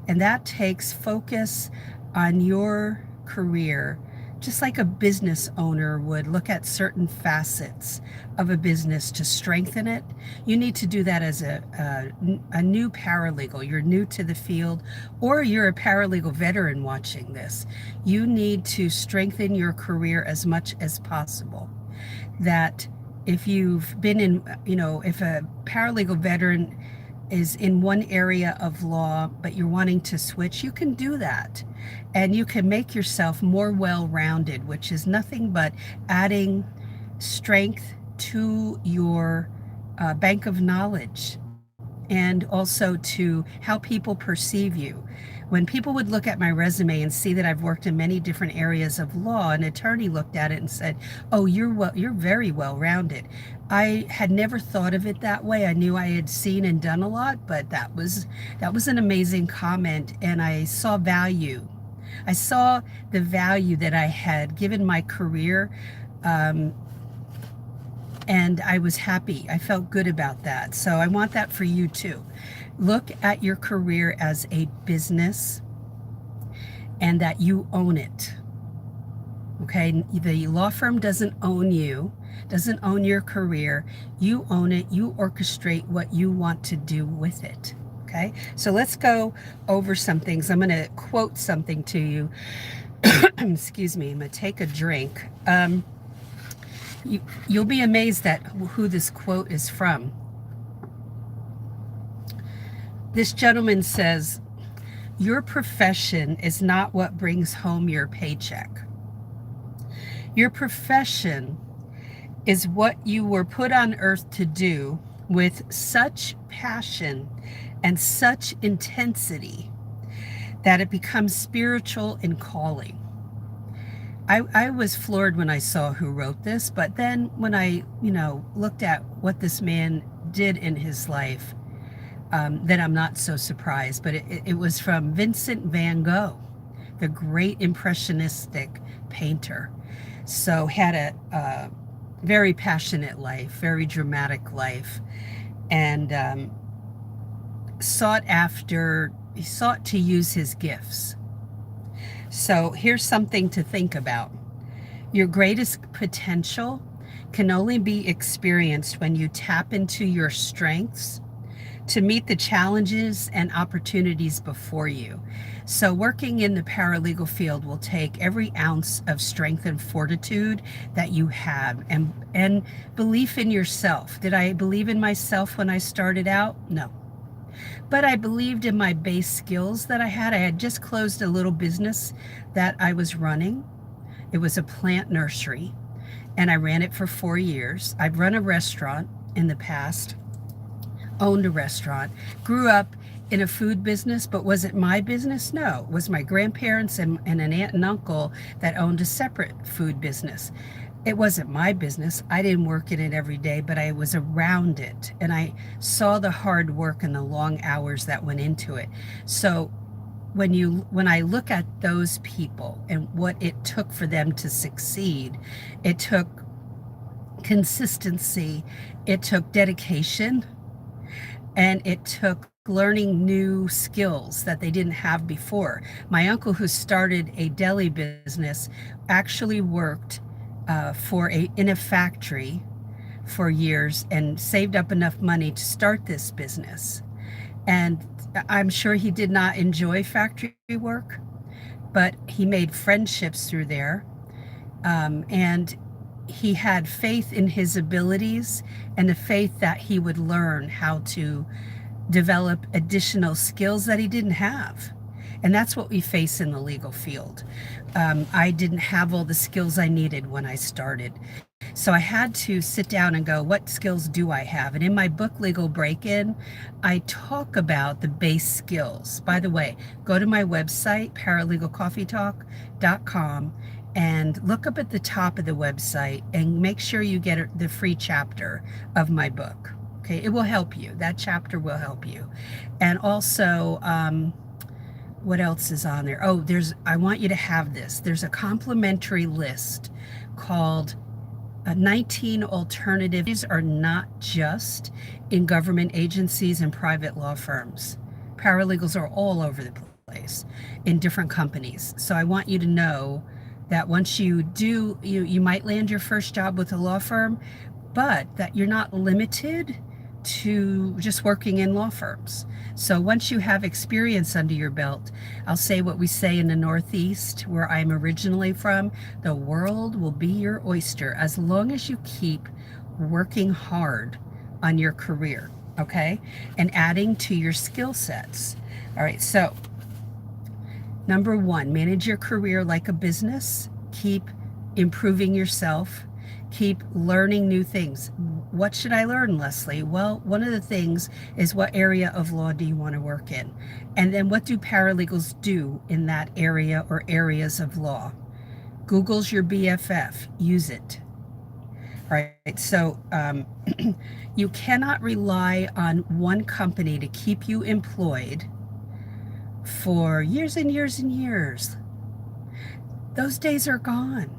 And that takes focus on your career, just like a business owner would look at certain facets of a business to strengthen it. You need to do that as a new paralegal. You're new to the field, or you're a paralegal veteran watching this. You need to strengthen your career as much as possible. That if you've been in, if a paralegal veteran is in one area of law, but you're wanting to switch, you can do that. And you can make yourself more well-rounded, which is nothing but adding strength to your bank of knowledge, and also to how people perceive you. When people would look at my resume and see that I've worked in many different areas of law, an attorney looked at it and said, "Oh, you're very well-rounded." I had never thought of it that way. I knew I had seen and done a lot, but that was an amazing comment, and I saw value. I saw the value that I had given my career, um, and I was happy. I felt good about that. So I want that for you too. Look at your career as a business and that you own it. Okay, the law firm doesn't own you, doesn't own your career. You own it. You orchestrate what you want to do with it. Okay, so let's go over some things. I'm going to quote something to you. Excuse me, I'm going to take a drink. You'll be amazed at who this quote is from. This gentleman says, "Your profession is not what brings home your paycheck. Your profession is what you were put on earth to do with such passion and such intensity that it becomes spiritual in calling." I was floored when I saw who wrote this, but then when I, looked at what this man did in his life, then I'm not so surprised. But it was from Vincent van Gogh, the great impressionistic painter. So had a very passionate life, very dramatic life, and he sought to use his gifts. So here's something to think about. Your greatest potential can only be experienced when you tap into your strengths to meet the challenges and opportunities before you. So working in the paralegal field will take every ounce of strength and fortitude that you have, and belief in yourself. Did I believe in myself when I started out? No. But I believed in my base skills that I had. I had just closed a little business that I was running. It was a plant nursery, and I ran it for 4 years. I'd run a restaurant in the past, owned a restaurant, grew up in a food business, but was it my business? No, it was my grandparents and an aunt and uncle that owned a separate food business. It wasn't my business. I didn't work in it every day, but I was around it, and I saw the hard work and the long hours that went into it. So when I look at those people and what it took for them to succeed, it took consistency, it took dedication, and it took learning new skills that they didn't have before. My uncle, who started a deli business, actually worked in a factory for years and saved up enough money to start this business. And I'm sure he did not enjoy factory work, but he made friendships through there. And he had faith in his abilities and the faith that he would learn how to develop additional skills that he didn't have. And that's what we face in the legal field. I didn't have all the skills I needed when I started. So I had to sit down and go, what skills do I have? And in my book, Legal Break-In, I talk about the base skills. By the way, go to my website, paralegalcoffeetalk.com, and look up at the top of the website and make sure you get the free chapter of my book. Okay, it will help you. That chapter will help you. And also, what else is on there? Oh, I want you to have this. There's a complimentary list called 19 alternatives are not just in government agencies and private law firms. Paralegals are all over the place in different companies. So I want you to know that once you do, you might land your first job with a law firm, but that you're not limited to just working in law firms. So once you have experience under your belt, I'll say what we say in the Northeast, where I'm originally from: the world will be your oyster as long as you keep working hard on your career, okay? And adding to your skill sets. All right, so number one, manage your career like a business. Keep improving yourself. Keep learning new things. What should I learn, Leslie? Well, one of the things is, what area of law do you want to work in? And then what do paralegals do in that area or areas of law? Google's your BFF. Use it. All right, so you cannot rely on one company to keep you employed for years and years and years. Those days are gone.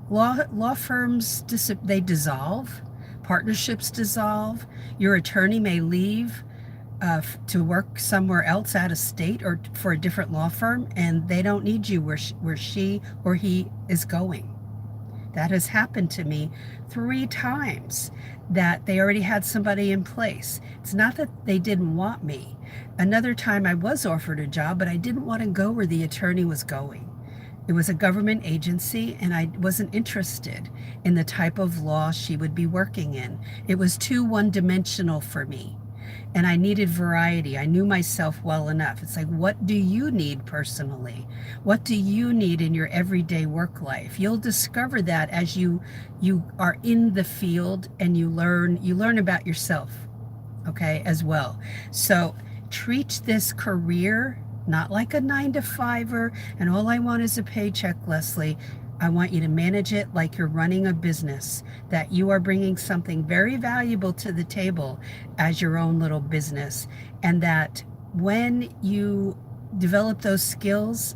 Law firms, they dissolve. Partnerships dissolve. Your attorney may leave to work somewhere else out of state or for a different law firm, and they don't need you where she or he is going. That has happened to me 3 times, that they already had somebody in place. It's not that they didn't want me. Another time I was offered a job, but I didn't want to go where the attorney was going. It was a government agency, and I wasn't interested in the type of law she would be working in. It was too one-dimensional for me, and I needed variety. I knew myself well enough. It's like, what do you need personally? What do you need in your everyday work life? You'll discover that as you are in the field and you learn about yourself, okay, as well. So treat this career not like a 9-to-5er, and all I want is a paycheck, Leslie. I want you to manage it like you're running a business, that you are bringing something very valuable to the table as your own little business, and that when you develop those skills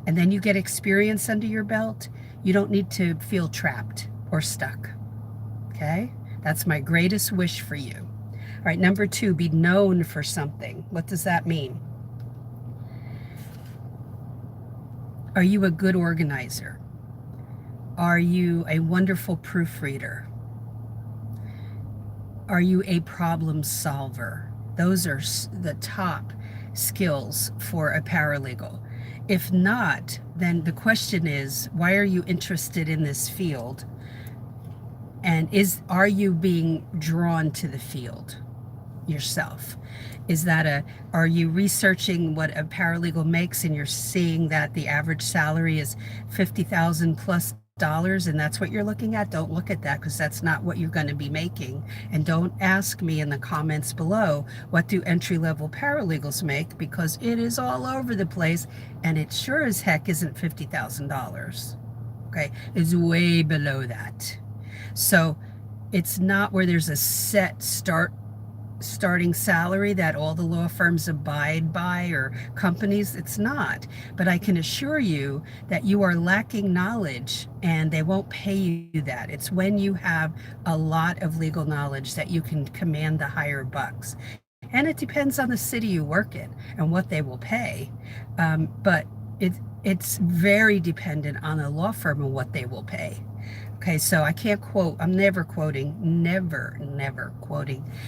and then you get experience under your belt, you don't need to feel trapped or stuck, okay? That's my greatest wish for you. All right, number 2, be known for something. What does that mean? Are you a good organizer? Are you a wonderful proofreader? Are you a problem solver? Those are the top skills for a paralegal. If not, then the question is, why are you interested in this field? And are you being drawn to the field yourself? Are you researching what a paralegal makes, and you're seeing that the average salary is $50,000 plus and that's what you're looking at? Don't look at that, because that's not what you're going to be making. And don't ask me in the comments below, what do entry-level paralegals make, because it is all over the place, and it sure as heck isn't $50,000. Okay, it's way below that. So it's not where there's a set starting salary that all the law firms abide by, or companies. It's not. But I can assure you that you are lacking knowledge, and they won't pay you that. It's when you have a lot of legal knowledge that you can command the higher bucks. And it depends on the city you work in and what they will pay. But it's very dependent on a law firm and what they will pay. Okay, so I can't quote, I'm never quoting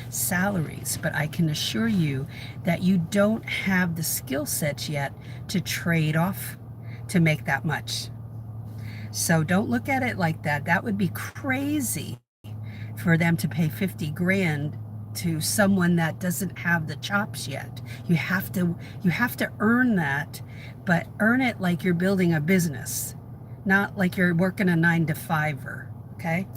salaries, but I can assure you that you don't have the skill sets yet to trade off to make that much. So don't look at it like that. That would be crazy for them to pay 50 grand to someone that doesn't have the chops yet. You have to earn that, but earn it like you're building a business, not like you're working a 9-to-5er, okay?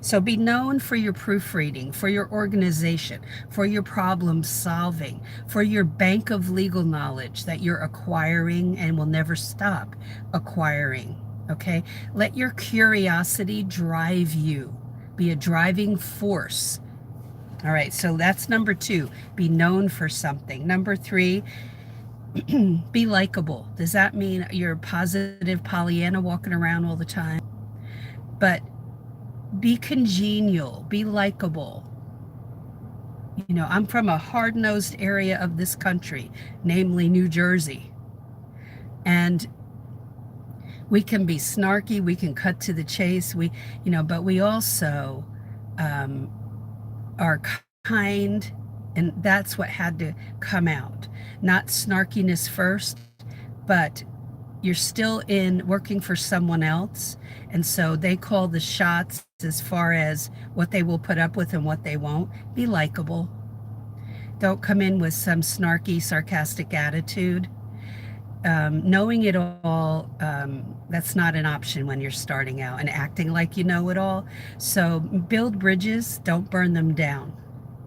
So be known for your proofreading, for your organization, for your problem solving, for your bank of legal knowledge that you're acquiring and will never stop acquiring, okay? Let your curiosity drive you. Be a driving force. All right, so that's number 2, be known for something. Number 3, be likable. Does that mean you're a positive Pollyanna walking around all the time? But be congenial, be likable. You know, I'm from a hard-nosed area of this country, namely New Jersey. And we can be snarky, we can cut to the chase, but we also um, are kind, and that's what had to come out. Not snarkiness first, but you're still in working for someone else, and so they call the shots as far as what they will put up with and what they won't. Be likable. Don't come in with some snarky, sarcastic attitude. Knowing it all, that's not an option when you're starting out, and acting like you know it all. So build bridges, don't burn them down.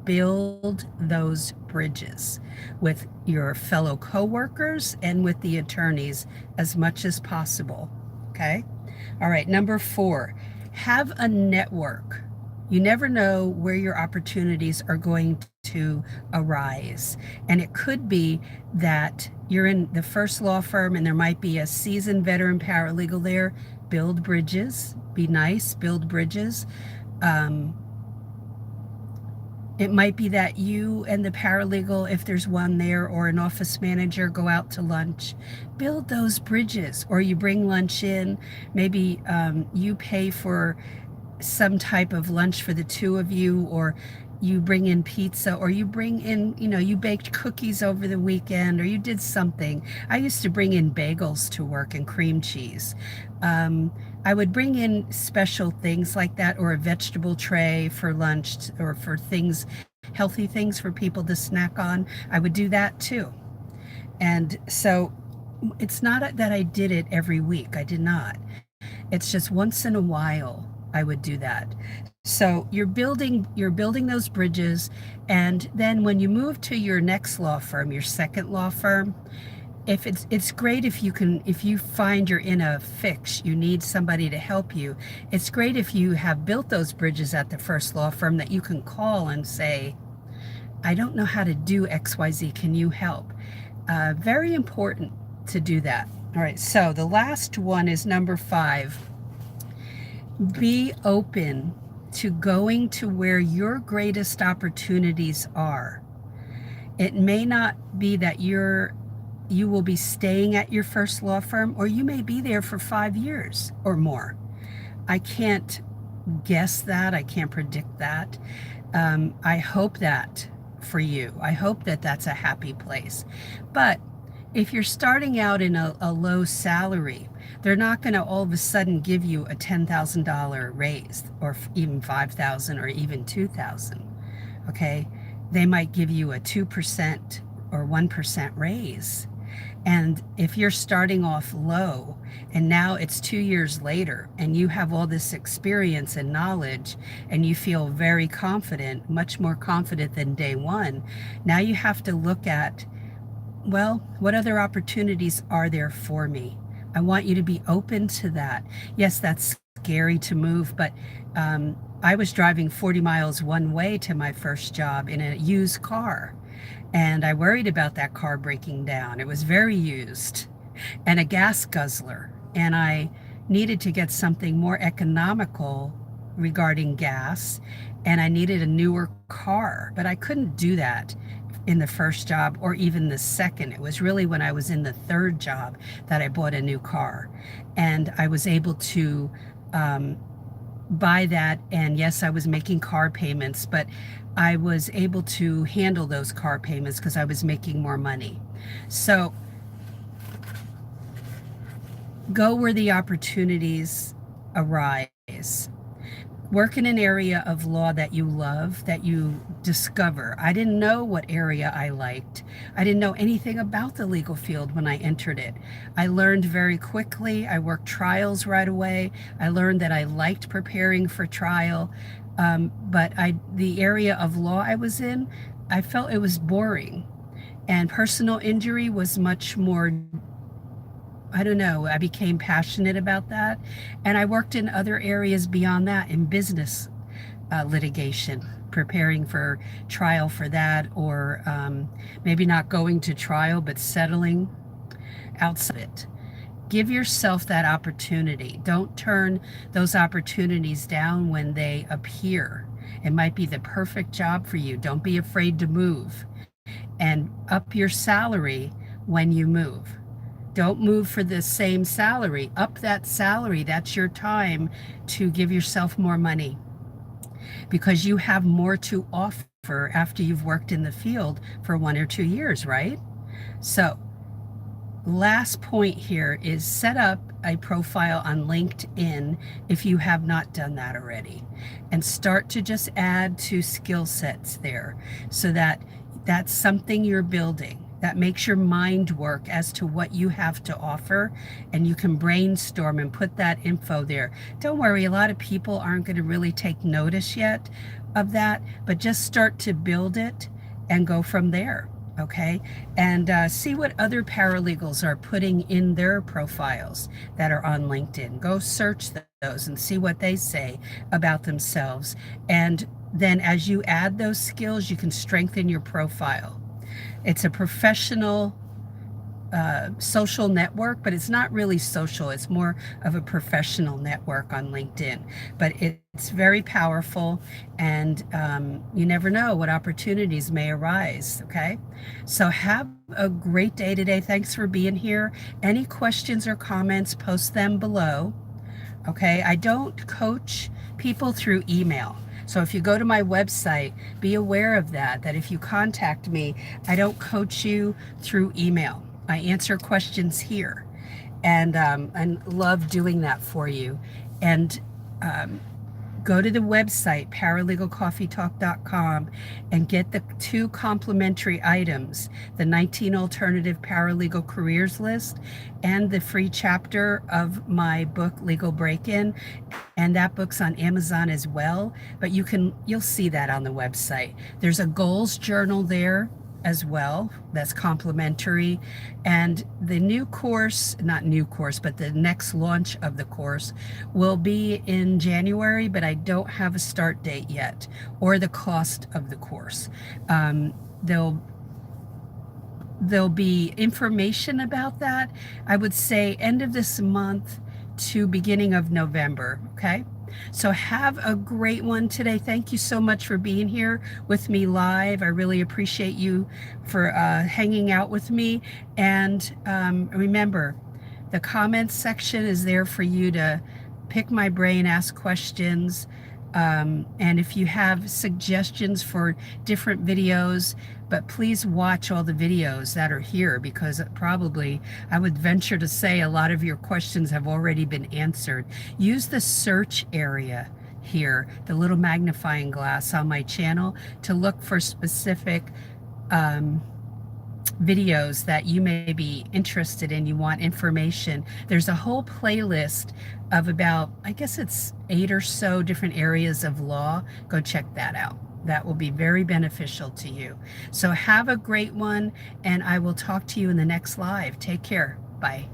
Build those bridges with your fellow coworkers and with the attorneys as much as possible. Okay? All right, number 4, have a network. You never know where your opportunities are going to arise. And it could be that you're in the first law firm and there might be a seasoned veteran paralegal there. Build bridges, be nice, build bridges. It might be that you and the paralegal, if there's one there, or an office manager, go out to lunch. Build those bridges, or you bring lunch in. Maybe you pay for some type of lunch for the two of you, or you bring in pizza, or you bring in, you baked cookies over the weekend, or you did something. I used to bring in bagels to work and cream cheese. I would bring in special things like that, or a vegetable tray for lunch, or for things, healthy things for people to snack on. I would do that too. And so it's not that I did it every week. I did not. It's just once in a while I would do that. So you're building those bridges, and then when you move to your next law firm, your second law firm, if it's great if you find you're in a fix, you need somebody to help you. It's great if you have built those bridges at the first law firm that you can call and say, I don't know how to do XYZ, can you help? Very important to do that. All right, so the last one is number 5. Be open to going to where your greatest opportunities are. It may not be that you will be staying at your first law firm, or you may be there for 5 years or more. I can't guess that. I can't predict that. I hope that for you. I hope that that's a happy place. But if you're starting out in a low salary, they're not going to all of a sudden give you a $10,000 raise, or even $5,000, or even $2,000. Okay? They might give you a 2% or 1% raise. And if you're starting off low and now it's 2 years later and you have all this experience and knowledge and you feel very confident, much more confident than day one, now you have to look at, well, what other opportunities are there for me? I want you to be open to that. Yes, that's scary to move, but I was driving 40 miles one way to my first job in a used car, and I worried about that car breaking down. It was very used and a gas guzzler, and I needed to get something more economical regarding gas, and I needed a newer car, but I couldn't do that in the first job or even the second. It was really when I was in the third job that I bought a new car, and I was able to buy that. And yes, I was making car payments, but I was able to handle those car payments because I was making more money. So go where the opportunities arise. Work in an area of law that you love, that you discover. I didn't know what area I liked. I didn't know anything about the legal field when I entered it. I learned very quickly. I worked trials right away. I learned that I liked preparing for trial. But the area of law I was in, I felt it was boring. And personal injury was much more, I don't know, I became passionate about that. And I worked in other areas beyond that, in business litigation, preparing for trial for that, or maybe not going to trial, but settling outside it. Give yourself that opportunity. Don't turn those opportunities down when they appear. It might be the perfect job for you. Don't be afraid to move and up your salary when you move. Don't move for the same salary. Up that salary. That's your time to give yourself more money because you have more to offer after you've worked in the field for 1 or 2 years, right? So, last point here is set up a profile on LinkedIn if you have not done that already, and start to just add to skill sets there so that that's something you're building that makes your mind work as to what you have to offer, and you can brainstorm and put that info there. Don't worry, a lot of people aren't going to really take notice yet of that, but just start to build it and go from there. Okay, and see what other paralegals are putting in their profiles that are on LinkedIn. Go search those and see what they say about themselves. And then as you add those skills, you can strengthen your profile. It's a professional social network, but it's not really social. It's more of a professional network on LinkedIn. But it's very powerful, and you never know what opportunities may arise. Okay, so have a great day today. Thanks for being here. Any questions or comments, post them below. Okay, I don't coach people through email. So if you go to my website, be aware of that if you contact me, I don't coach you through email. I answer questions here, and love doing that for you. And go to the website, paralegalcoffeetalk.com, and get the 2 complimentary items, the 19 alternative paralegal careers list and the free chapter of my book, Legal Break-In. And that book's on Amazon as well, but you'll see that on the website. There's a goals journal there as well that's complimentary, and the new course, not new course, but the next launch of the course will be in January, but I don't have a start date yet or the cost of the course. There'll be information about that, I would say end of this month to beginning of November. Okay, so have a great one today. Thank you so much for being here with me live. I really appreciate you for hanging out with me. And remember, the comments section is there for you to pick my brain, ask questions. And if you have suggestions for different videos, but please watch all the videos that are here, because probably, I would venture to say, a lot of your questions have already been answered. Use the search area here, the little magnifying glass on my channel, to look for specific videos that you may be interested in, you want information. There's a whole playlist of about, I guess it's 8 or so different areas of law. Go check that out. That will be very beneficial to you. So have a great one, and I will talk to you in the next live. Take care. Bye.